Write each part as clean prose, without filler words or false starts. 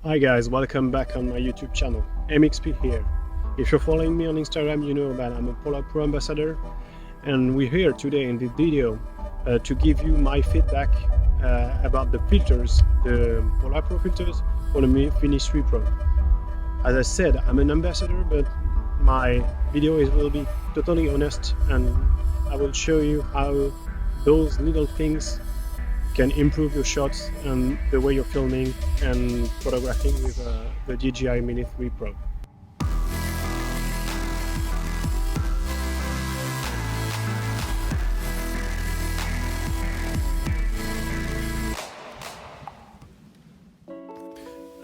Hi guys, welcome back on my YouTube channel. MXP here. If you're following me on Instagram, you know that I'm a Polar Pro ambassador, and we're here today in this video to give you my feedback about the filters, the Polar Pro filters for the Mini 3 Pro. As I said, I'm an ambassador, but my video will be totally honest, and I will show you how those little things can improve your shots and the way you're filming and photographing with the DJI Mini 3 Pro.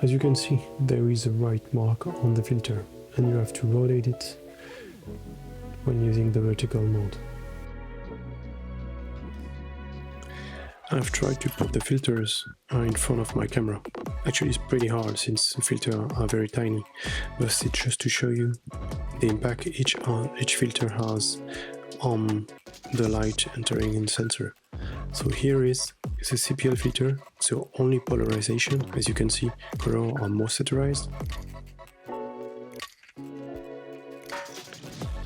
As you can see, there is a right mark on the filter and you have to rotate it when using the vertical mode. I've tried to put the filters in front of my camera. Actually, it's pretty hard since the filters are very tiny, but it's just to show you the impact each filter has on the light entering in the sensor. So here is a CPL filter, so only polarization. As you can see, color are more saturized.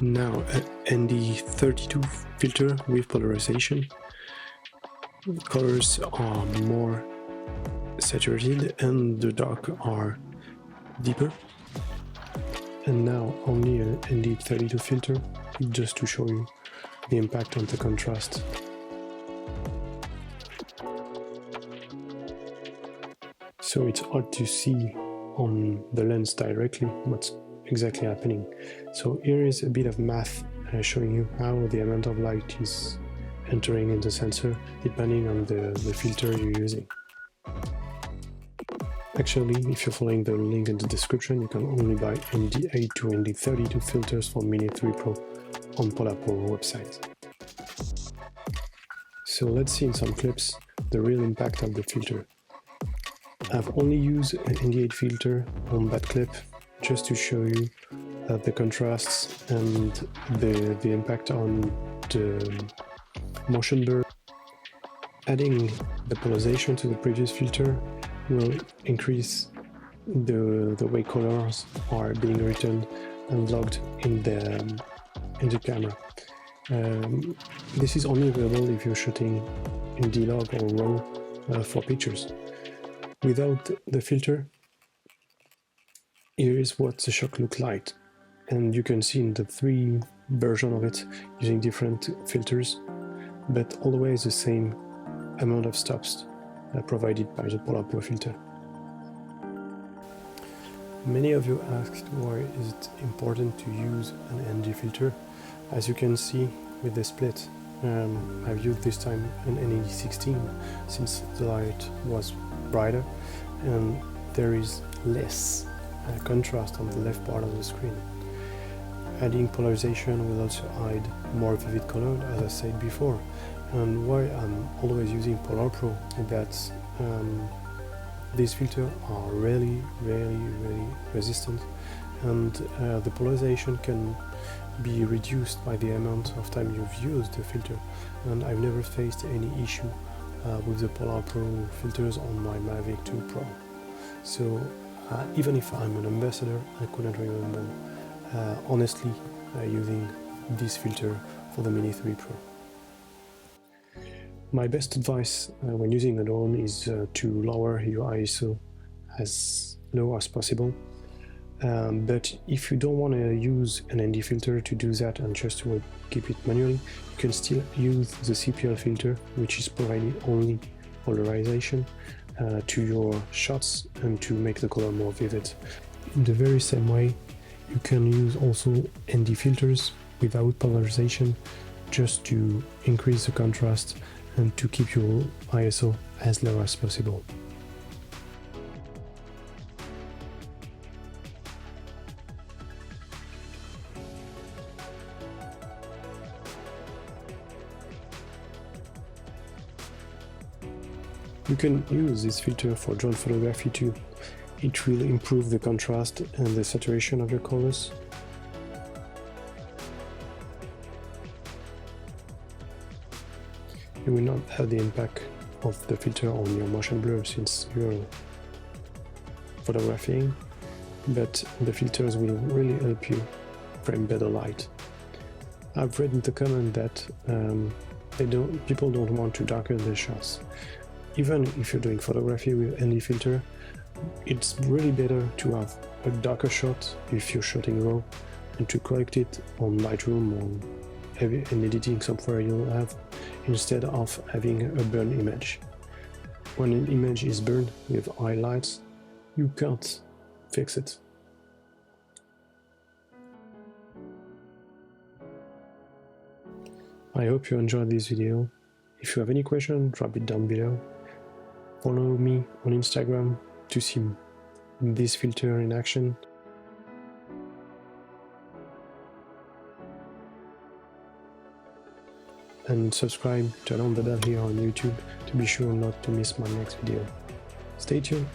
Now an ND32 filter with polarization. Colors are more saturated and the dark are deeper. And now only an ND32 filter, just to show you the impact on the contrast. So it's hard to see on the lens directly what's exactly happening. So here is a bit of math showing you how the amount of light is entering in the sensor depending on the filter you're using. Actually, if you're following the link in the description, you can only buy ND8 to ND32 filters for Mini 3 Pro on Polar Pro website. So let's see in some clips the real impact of the filter. I've only used an ND8 filter on that clip just to show you the contrasts and the impact on the motion blur. Adding the polarization to the previous filter will increase the way colors are being returned and logged in the camera. This is only available if you're shooting in D-Log or RAW for pictures. Without the filter, here is what the shot looks like, and you can see in the three versions of it using different filters, but always the same amount of stops provided by the Polar Pro filter. Many of you asked why is it important to use an ND filter. As you can see with the split, I've used this time an ND16 since the light was brighter and there is less contrast on the left part of the screen. Adding polarization will also hide more vivid color, as I said before. And why I'm always using Polar Pro is that these filters are really resistant, and the polarization can be reduced by the amount of time you've used the filter. And I've never faced any issue with the Polar Pro filters on my Mavic 2 Pro. So even if I'm an ambassador, I couldn't remember honestly using this filter for the Mini 3 Pro. My best advice when using a drone is to lower your ISO as low as possible. But if you don't want to use an ND filter to do that and just to keep it manually, you can still use the CPL filter, which is providing only polarization to your shots and to make the color more vivid. In the very same way, you can use also ND filters without polarization just to increase the contrast and to keep your ISO as low as possible. You can use this filter for drone photography too. It will improve the contrast and the saturation of your colors. You will not have the impact of the filter on your motion blur since you're photographing, but the filters will really help you frame better light. I've read in the comment that people don't want to darken their shots. Even if you're doing photography with ND filter, it's really better to have a darker shot if you're shooting RAW and to correct it on Lightroom or an editing software you'll have, instead of having a burned image. When an image is burned with highlights, you can't fix it. I hope you enjoyed this video. If you have any question, drop it down below. Follow me on Instagram to see this filter in action. And subscribe, turn on the bell here on YouTube to be sure not to miss my next video. Stay tuned.